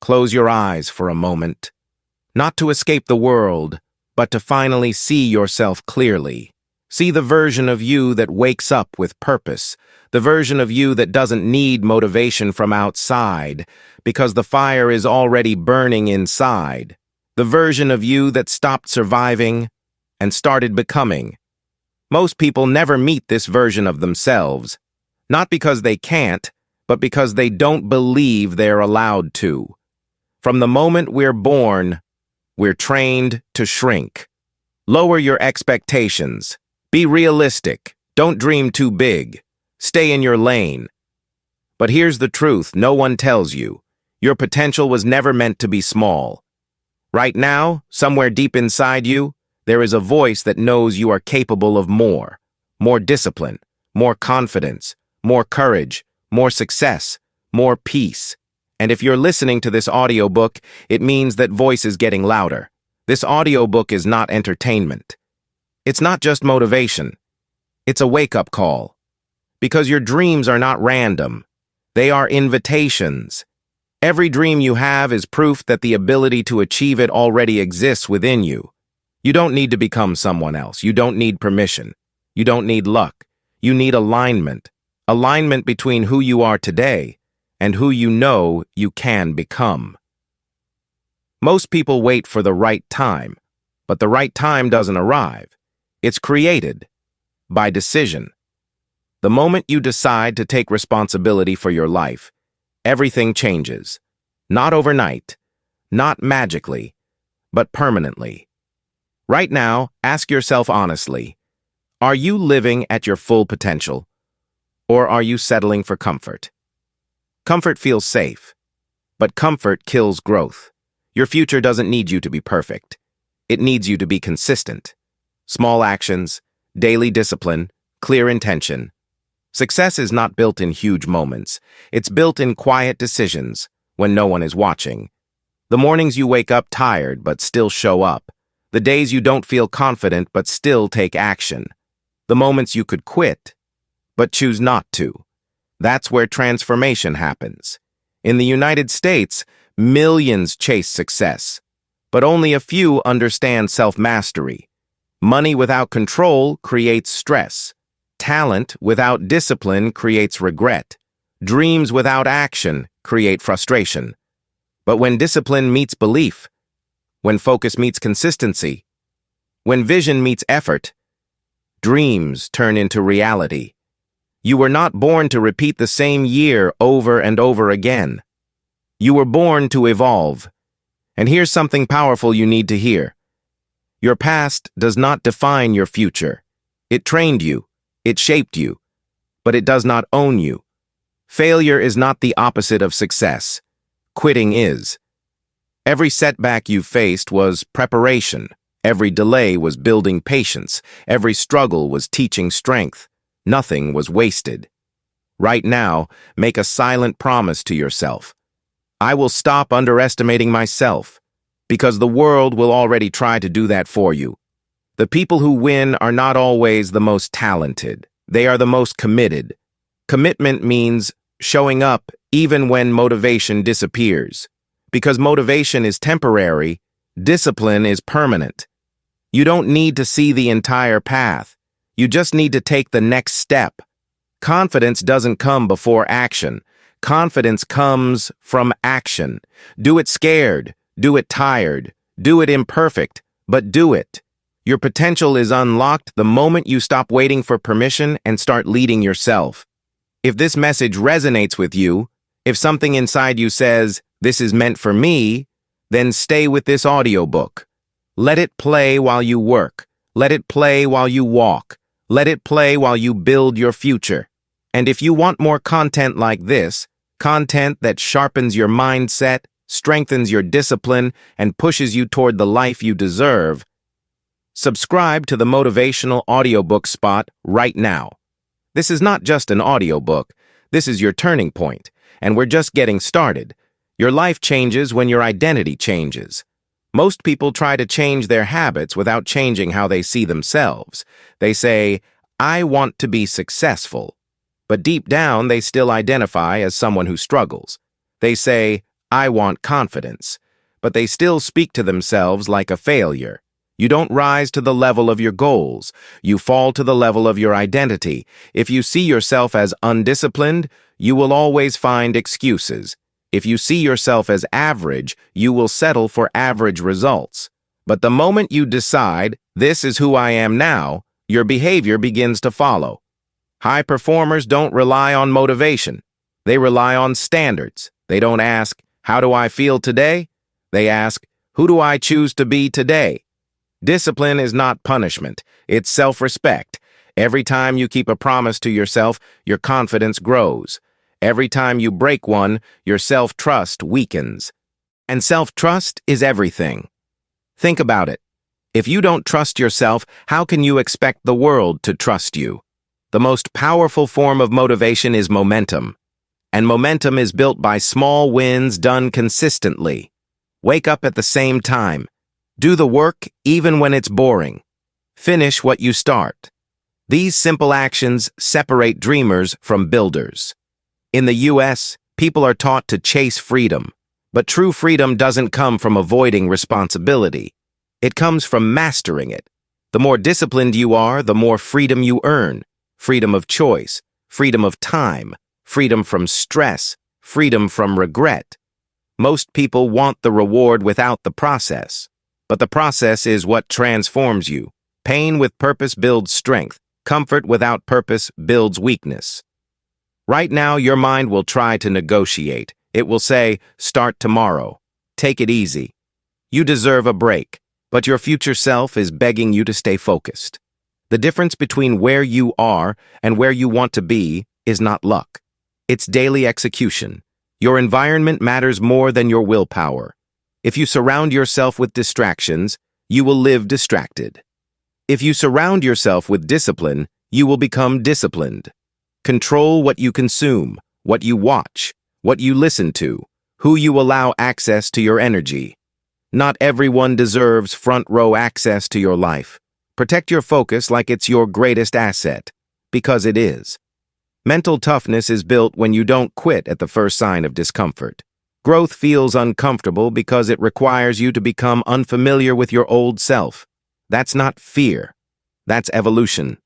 Close your eyes for a moment. Not to escape the world, but to finally see yourself clearly. See the version of you that wakes up with purpose, the version of you that doesn't need motivation from outside, because the fire is already burning inside. The version of you that stopped surviving and started becoming. Most people never meet this version of themselves, not because they can't, but because they don't believe they're allowed to. From the moment we're born, we're trained to shrink. Lower your expectations. Be realistic. Don't dream too big. Stay in your lane. But here's the truth no one tells you. Your potential was never meant to be small. Right now, somewhere deep inside you, there is a voice that knows you are capable of more. More discipline, more confidence, more courage, more success, more peace. And if you're listening to this audiobook, it means that voice is getting louder. This audiobook is not entertainment. It's not just motivation. It's a wake-up call. Because your dreams are not random. They are invitations. Every dream you have is proof that the ability to achieve it already exists within you. You don't need to become someone else. You don't need permission. You don't need luck. You need alignment. Alignment between who you are today and who you know you can become. Most people wait for the right time, but the right time doesn't arrive. It's created by decision. The moment you decide to take responsibility for your life, everything changes. Not overnight, not magically, but permanently. Right now, ask yourself honestly, are you living at your full potential, or are you settling for comfort? Comfort feels safe, but comfort kills growth. Your future doesn't need you to be perfect. It needs you to be consistent. Small actions, daily discipline, clear intention. Success is not built in huge moments. It's built in quiet decisions when no one is watching. The mornings you wake up tired but still show up. The days you don't feel confident but still take action. The moments you could quit but choose not to. That's where transformation happens. In the United States, millions chase success, but only a few understand self-mastery. Money without control creates stress. Talent without discipline creates regret. Dreams without action create frustration. But when discipline meets belief, when focus meets consistency, when vision meets effort, dreams turn into reality. You were not born to repeat the same year over and over again. You were born to evolve. And here's something powerful you need to hear. Your past does not define your future. It trained you. It shaped you. But it does not own you. Failure is not the opposite of success. Quitting is. Every setback you faced was preparation. Every delay was building patience. Every struggle was teaching strength. Nothing was wasted. Right now, make a silent promise to yourself. I will stop underestimating myself, because the world will already try to do that for you. The people who win are not always the most talented. They are the most committed. Commitment means showing up even when motivation disappears. Because motivation is temporary, discipline is permanent. You don't need to see the entire path. You just need to take the next step. Confidence doesn't come before action. Confidence comes from action. Do it scared. Do it tired. Do it imperfect. But do it. Your potential is unlocked the moment you stop waiting for permission and start leading yourself. If this message resonates with you, if something inside you says, "This is meant for me," then stay with this audiobook. Let it play while you work. Let it play while you walk. Let it play while you build your future. And if you want more content like this, content that sharpens your mindset, strengthens your discipline, and pushes you toward the life you deserve, subscribe to the Motivational Audiobook Spot right now. This is not just an audiobook. This is your turning point, and we're just getting started. Your life changes when your identity changes. Most people try to change their habits without changing how they see themselves. They say, "I want to be successful." But deep down, they still identify as someone who struggles. They say, "I want confidence," but they still speak to themselves like a failure. You don't rise to the level of your goals. You fall to the level of your identity. If you see yourself as undisciplined, you will always find excuses. If you see yourself as average, you will settle for average results. But the moment you decide, "This is who I am now," your behavior begins to follow. High performers don't rely on motivation. They rely on standards. They don't ask, "How do I feel today?" They ask, "Who do I choose to be today?" Discipline is not punishment. It's self-respect. Every time you keep a promise to yourself, your confidence grows. Every time you break one, your self-trust weakens. And self-trust is everything. Think about it. If you don't trust yourself, how can you expect the world to trust you? The most powerful form of motivation is momentum. And momentum is built by small wins done consistently. Wake up at the same time. Do the work even when it's boring. Finish what you start. These simple actions separate dreamers from builders. In the US, people are taught to chase freedom. But true freedom doesn't come from avoiding responsibility. It comes from mastering it. The more disciplined you are, the more freedom you earn. Freedom of choice, freedom of time, freedom from stress, freedom from regret. Most people want the reward without the process. But the process is what transforms you. Pain with purpose builds strength. Comfort without purpose builds weakness. Right now, your mind will try to negotiate. It will say, "Start tomorrow. Take it easy. You deserve a break." But your future self is begging you to stay focused. The difference between where you are and where you want to be is not luck. It's daily execution. Your environment matters more than your willpower. If you surround yourself with distractions, you will live distracted. If you surround yourself with discipline, you will become disciplined. Control what you consume, what you watch, what you listen to, who you allow access to your energy. Not everyone deserves front-row access to your life. Protect your focus like it's your greatest asset, because it is. Mental toughness is built when you don't quit at the first sign of discomfort. Growth feels uncomfortable because it requires you to become unfamiliar with your old self. That's not fear. That's evolution.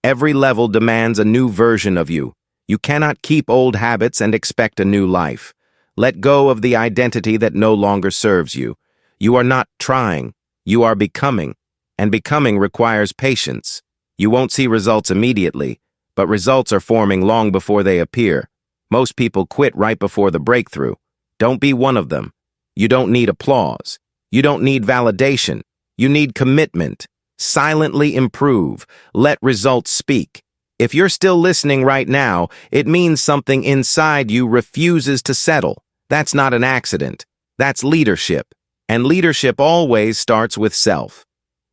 Every level demands a new version of you. You cannot keep old habits and expect a new life. Let go of the identity that no longer serves you. You are not trying. You are becoming. And becoming requires patience. You won't see results immediately, but results are forming long before they appear. Most people quit right before the breakthrough. Don't be one of them. You don't need applause. You don't need validation. You need commitment. Silently improve. Let results speak. If you're still listening right now, it means something inside you refuses to settle. That's not an accident. That's leadership. And leadership always starts with self.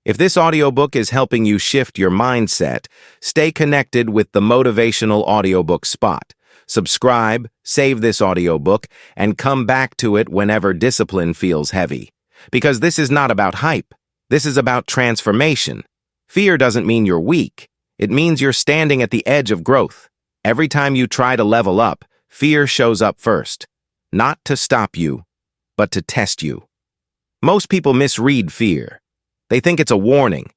If this audiobook is helping you shift your mindset, stay connected with the Motivational Audiobook Spot. Subscribe, save this audiobook, and come back to it whenever discipline feels heavy. Because this is not about hype. This is about transformation. Fear doesn't mean you're weak. It means you're standing at the edge of growth. Every time you try to level up, fear shows up first. Not to stop you, but to test you. Most people misread fear. They think it's a warning.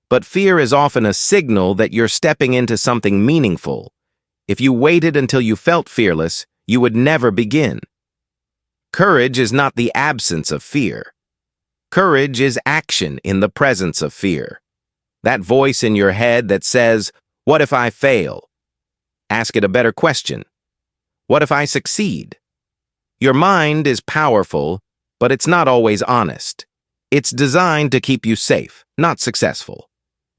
But fear is often a signal that you're stepping into something meaningful. If you waited until you felt fearless, you would never begin. Courage is not the absence of fear. Courage is action in the presence of fear. That voice in your head that says, "What if I fail?" Ask it a better question. What if I succeed? Your mind is powerful, but it's not always honest. It's designed to keep you safe, not successful.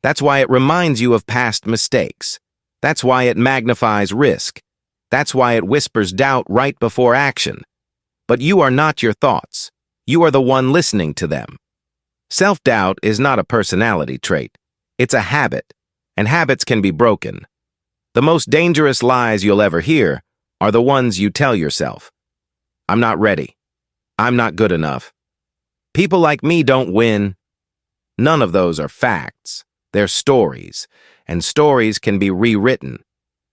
That's why it reminds you of past mistakes. That's why it magnifies risk. That's why it whispers doubt right before action. But you are not your thoughts. You are the one listening to them. Self-doubt is not a personality trait. It's a habit, and habits can be broken. The most dangerous lies you'll ever hear are the ones you tell yourself. I'm not ready. I'm not good enough. People like me don't win. None of those are facts. They're stories, and stories can be rewritten.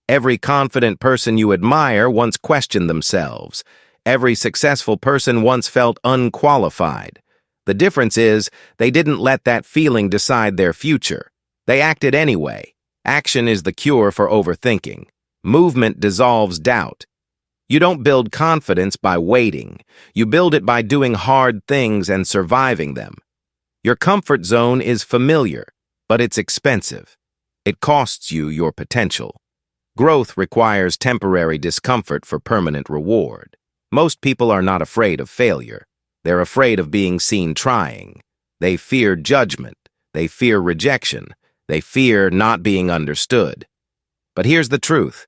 Every confident person you admire once questioned themselves. Every successful person once felt unqualified. The difference is they didn't let that feeling decide their future. They acted anyway. Action is the cure for overthinking. Movement dissolves doubt. You don't build confidence by waiting. You build it by doing hard things and surviving them. Your comfort zone is familiar, but it's expensive. It costs you your potential. Growth requires temporary discomfort for permanent reward. Most people are not afraid of failure. They're afraid of being seen trying. They fear judgment. They fear rejection. They fear not being understood. But here's the truth.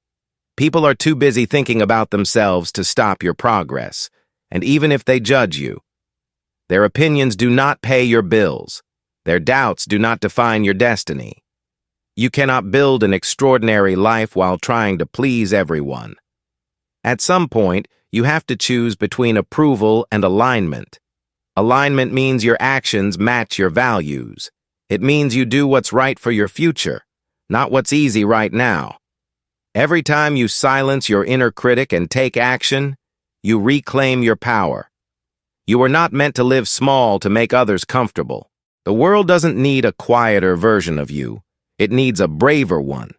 People are too busy thinking about themselves to stop your progress, and even if they judge you, their opinions do not pay your bills. Their doubts do not define your destiny. You cannot build an extraordinary life while trying to please everyone. At some point, you have to choose between approval and alignment. Alignment means your actions match your values. It means you do what's right for your future, not what's easy right now. Every time you silence your inner critic and take action, you reclaim your power. You are not meant to live small to make others comfortable. The world doesn't need a quieter version of you. It needs a braver one.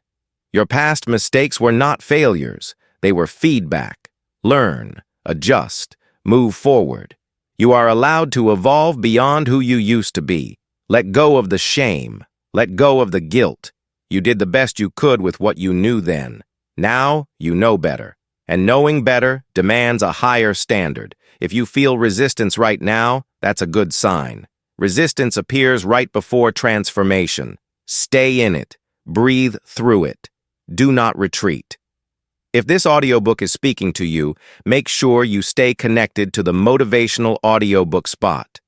Your past mistakes were not failures. They were feedback. Learn, adjust, move forward. You are allowed to evolve beyond who you used to be. Let go of the shame. Let go of the guilt. You did the best you could with what you knew then. Now, you know better. And knowing better demands a higher standard. If you feel resistance right now, that's a good sign. Resistance appears right before transformation. Stay in it. Breathe through it. Do not retreat. If this audiobook is speaking to you, make sure you stay connected to the motivational audiobook spot.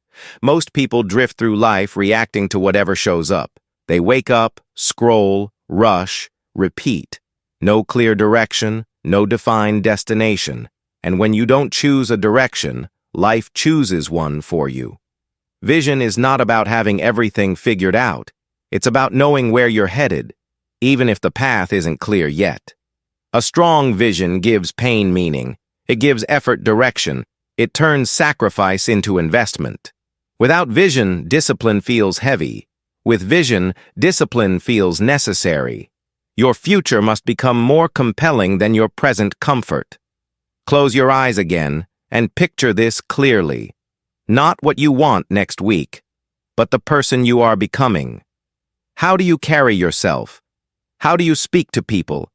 Most people drift through life reacting to whatever shows up. They wake up, scroll, rush, repeat. No clear direction, no defined destination. And when you don't choose a direction, life chooses one for you. Vision is not about having everything figured out. It's about knowing where you're headed, even if the path isn't clear yet. A strong vision gives pain meaning. It gives effort direction. It turns sacrifice into investment. Without vision, discipline feels heavy. With vision, discipline feels necessary. Your future must become more compelling than your present comfort. Close your eyes again and picture this clearly. Not what you want next week, but the person you are becoming. How do you carry yourself? How do you speak to people?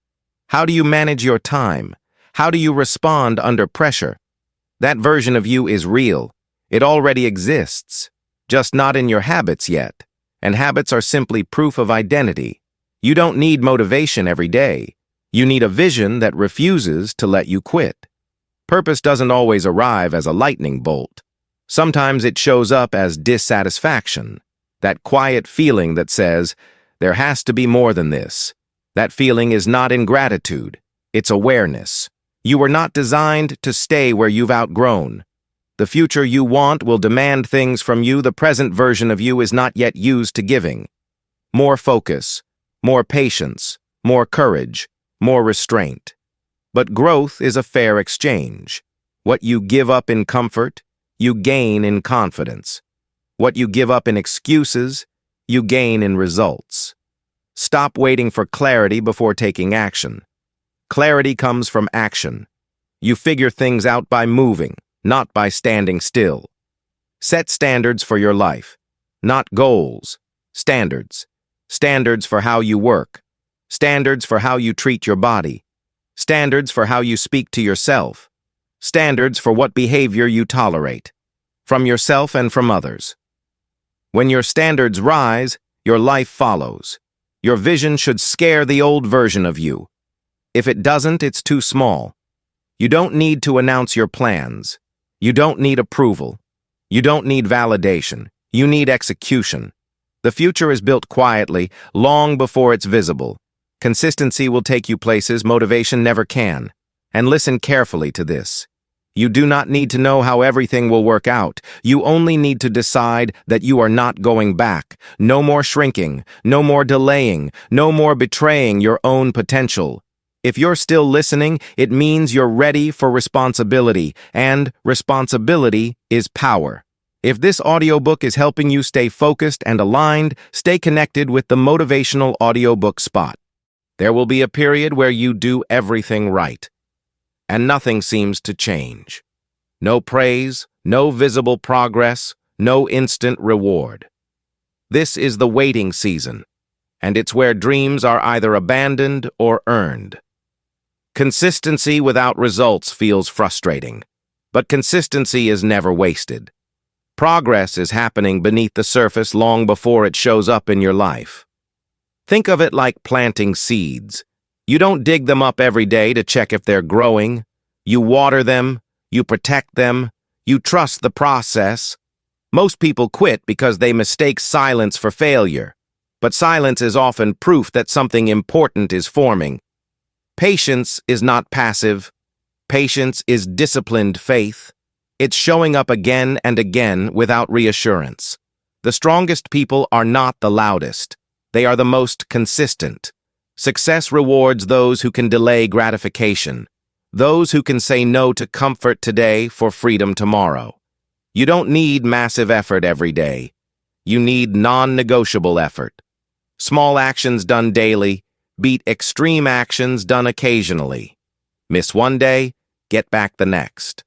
How do you manage your time? How do you respond under pressure? That version of you is real. It already exists, just not in your habits yet. And habits are simply proof of identity. You don't need motivation every day. You need a vision that refuses to let you quit. Purpose doesn't always arrive as a lightning bolt. Sometimes it shows up as dissatisfaction, that quiet feeling that says, there has to be more than this. That feeling is not ingratitude, it's awareness. You were not designed to stay where you've outgrown. The future you want will demand things from you the present version of you is not yet used to giving. More focus, more patience, more courage, more restraint. But growth is a fair exchange. What you give up in comfort, you gain in confidence. What you give up in excuses, you gain in results. Stop waiting for clarity before taking action. Clarity comes from action. You figure things out by moving, not by standing still. Set standards for your life, not goals. Standards. Standards for how you work. Standards for how you treat your body. Standards for how you speak to yourself. Standards for what behavior you tolerate, from yourself and from others. When your standards rise, your life follows. Your vision should scare the old version of you. If it doesn't, it's too small. You don't need to announce your plans. You don't need approval. You don't need validation. You need execution. The future is built quietly, long before it's visible. Consistency will take you places motivation never can. And listen carefully to this. You do not need to know how everything will work out. You only need to decide that you are not going back. No more shrinking, no more delaying, no more betraying your own potential. If you're still listening, it means you're ready for responsibility, and responsibility is power. If this audiobook is helping you stay focused and aligned, stay connected with the Motivational Audiobook Spot. There will be a period where you do everything right, and nothing seems to change. No praise, no visible progress, no instant reward. This is the waiting season, and it's where dreams are either abandoned or earned. Consistency without results feels frustrating, but consistency is never wasted. Progress is happening beneath the surface long before it shows up in your life. Think of it like planting seeds. You don't dig them up every day to check if they're growing. You water them, you protect them, you trust the process. Most people quit because they mistake silence for failure, but silence is often proof that something important is forming. Patience is not passive. Patience is disciplined faith. It's showing up again and again without reassurance. The strongest people are not the loudest. They are the most consistent. Success rewards those who can delay gratification, those who can say no to comfort today for freedom tomorrow. You don't need massive effort every day. You need non-negotiable effort. Small actions done daily beat extreme actions done occasionally. Miss one day, get back the next.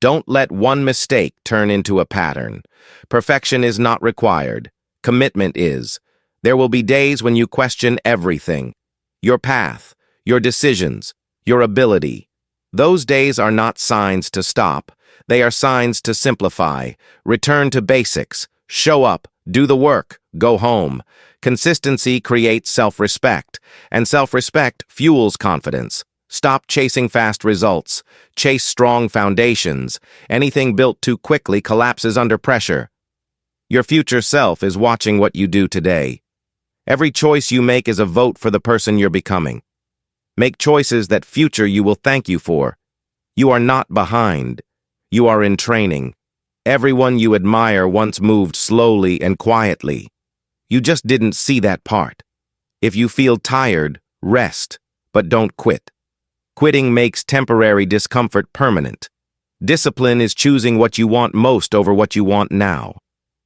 Don't let one mistake turn into a pattern. Perfection is not required. Commitment is. There will be days when you question everything. Your path, your decisions, your ability. Those days are not signs to stop. They are signs to simplify. Return to basics. Show up. Do the work. Go home. Consistency creates self-respect, and self-respect fuels confidence. Stop chasing fast results. Chase strong foundations. Anything built too quickly collapses under pressure. Your future self is watching what you do today. Every choice you make is a vote for the person you're becoming. Make choices that future you will thank you for. You are not behind. You are in training. Everyone you admire once moved slowly and quietly. You just didn't see that part. If you feel tired, rest, but don't quit. Quitting makes temporary discomfort permanent. Discipline is choosing what you want most over what you want now.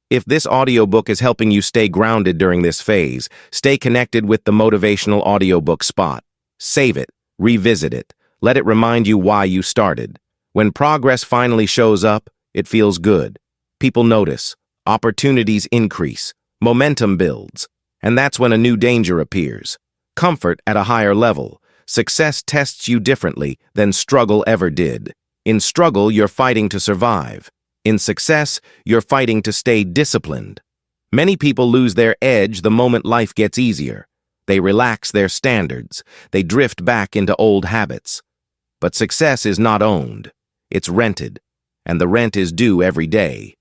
If this audiobook is helping you stay grounded during this phase, stay connected with the Motivational Audiobook Spot. Save it, revisit it, let it remind you why you started. When progress finally shows up, it feels good. People notice, opportunities increase, momentum builds, and that's when a new danger appears. Comfort at a higher level. Success tests you differently than struggle ever did. In struggle, you're fighting to survive. In success, you're fighting to stay disciplined. Many people lose their edge the moment life gets easier. They relax their standards. They drift back into old habits. But success is not owned. It's rented, and the rent is due every day.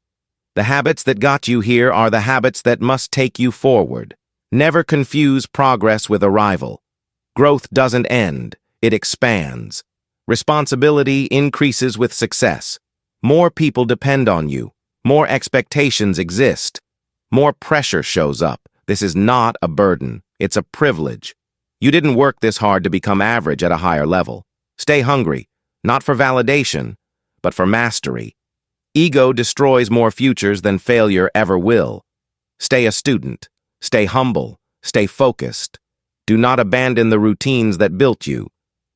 The habits that got you here are the habits that must take you forward. Never confuse progress with arrival. Growth doesn't end, it expands. Responsibility increases with success. More people depend on you. More expectations exist. More pressure shows up. This is not a burden. It's a privilege. You didn't work this hard to become average at a higher level. Stay hungry, not for validation, but for mastery. Ego destroys more futures than failure ever will. Stay a student. Stay humble. Stay focused. Do not abandon the routines that built you.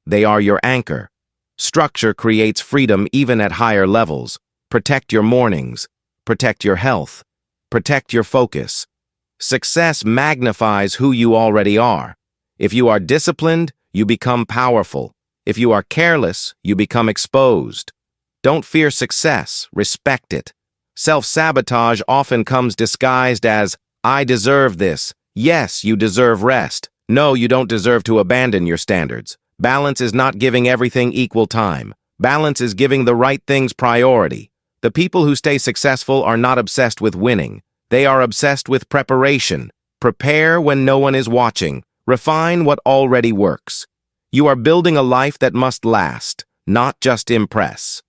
They are your anchor. Structure creates freedom even at higher levels. Protect your mornings. Protect your health. Protect your focus. Success magnifies who you already are. If you are disciplined, you become powerful. If you are careless, you become exposed. Don't fear success, respect it. Self-sabotage often comes disguised as, I deserve this. Yes, you deserve rest. No, you don't deserve to abandon your standards. Balance is not giving everything equal time. Balance is giving the right things priority. The people who stay successful are not obsessed with winning. They are obsessed with preparation. Prepare when no one is watching. Refine what already works. You are building a life that must last, not just impress.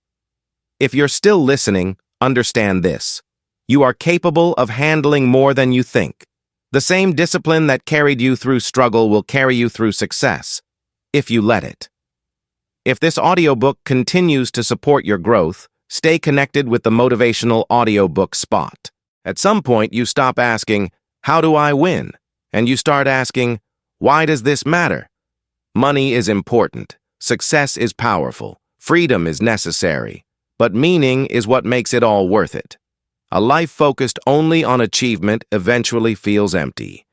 If you're still listening, understand this. You are capable of handling more than you think. The same discipline that carried you through struggle will carry you through success. if you let it. If this audiobook continues to support your growth, stay connected with the motivational audiobook spot. At some point, you stop asking, "How do I win?" and you start asking, "Why does this matter?" Money is important, success is powerful, freedom is necessary, but meaning is what makes it all worth it. A life focused only on achievement eventually feels empty.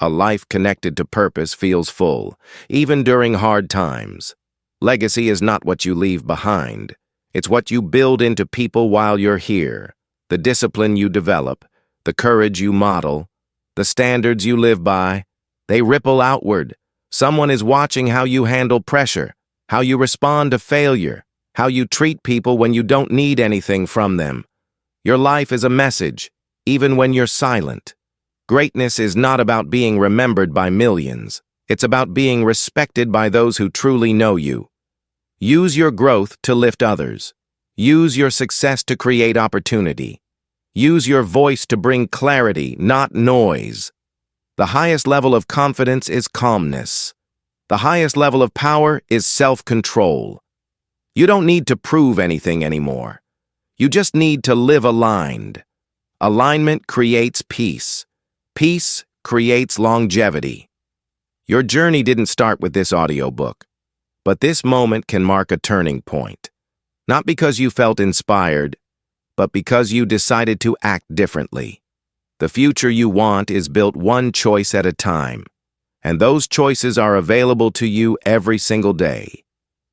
A life connected to purpose feels full, even during hard times. Legacy is not what you leave behind. It's what you build into people while you're here. The discipline you develop, the courage you model, the standards you live by, they ripple outward. Someone is watching how you handle pressure, how you respond to failure, how you treat people when you don't need anything from them. Your life is a message, even when you're silent. Greatness is not about being remembered by millions. It's about being respected by those who truly know you. Use your growth to lift others. Use your success to create opportunity. Use your voice to bring clarity, not noise. The highest level of confidence is calmness. The highest level of power is self-control. You don't need to prove anything anymore. You just need to live aligned. Alignment creates peace. Peace creates longevity. Your journey didn't start with this audiobook, but this moment can mark a turning point. Not because you felt inspired, but because you decided to act differently. The future you want is built one choice at a time, and those choices are available to you every single day.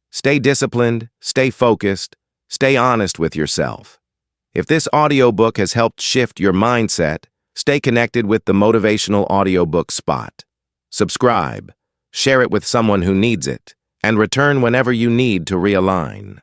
Stay disciplined, stay focused, stay honest with yourself. If this audiobook has helped shift your mindset, stay connected with the motivational audiobook spot. Subscribe, share it with someone who needs it, and return whenever you need to realign.